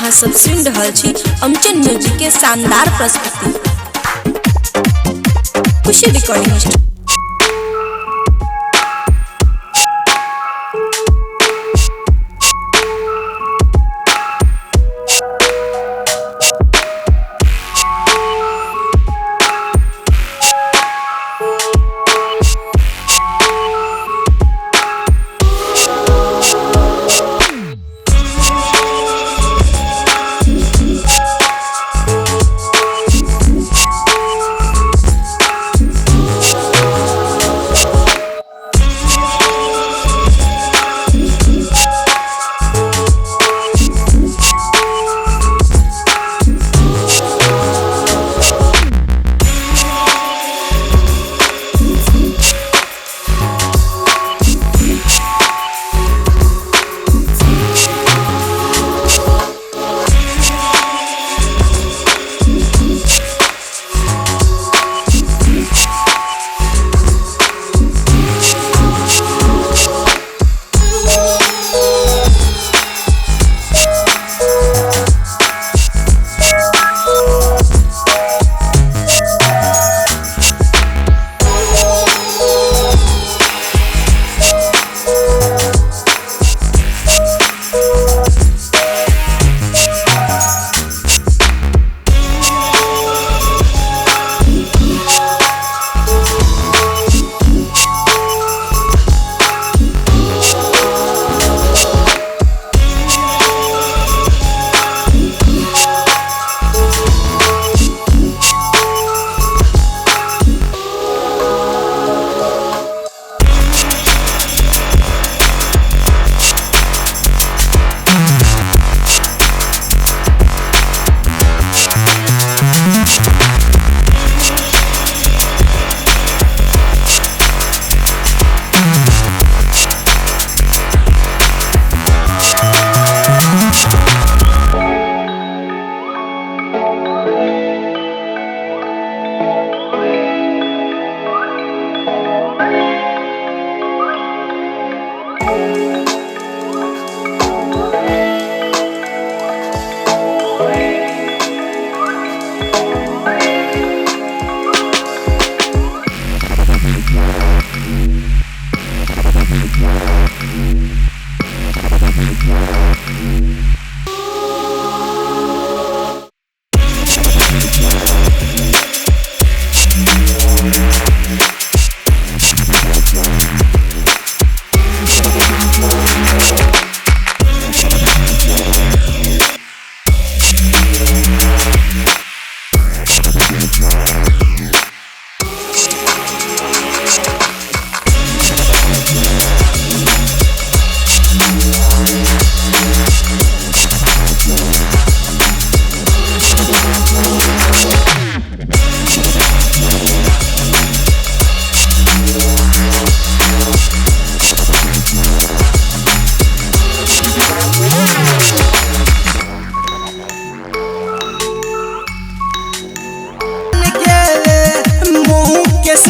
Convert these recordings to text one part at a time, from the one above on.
अहाँ सब सुन रहल छी अमचन म्यूजिक के शानदार प्रस्तुति। खुशी रिकॉर्डिंग।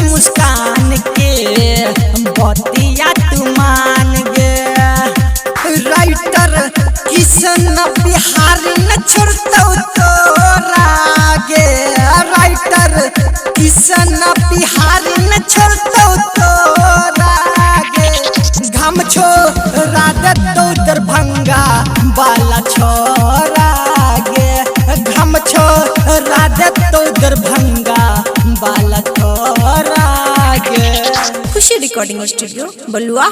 मुस्कान के बतिया तू मान गे राइटर किशन बिहारी न छोड़तो तोरा गे राइटर किशन बिहारी न छोड़तो तोरा गे घम छोड़ा देतो दरभंगा वाला छोरा गे घम छोड़ा देतो दरभंगा वाला छोरा गे। खुशी रिकॉर्डिंग स्टूडियो बलुआ।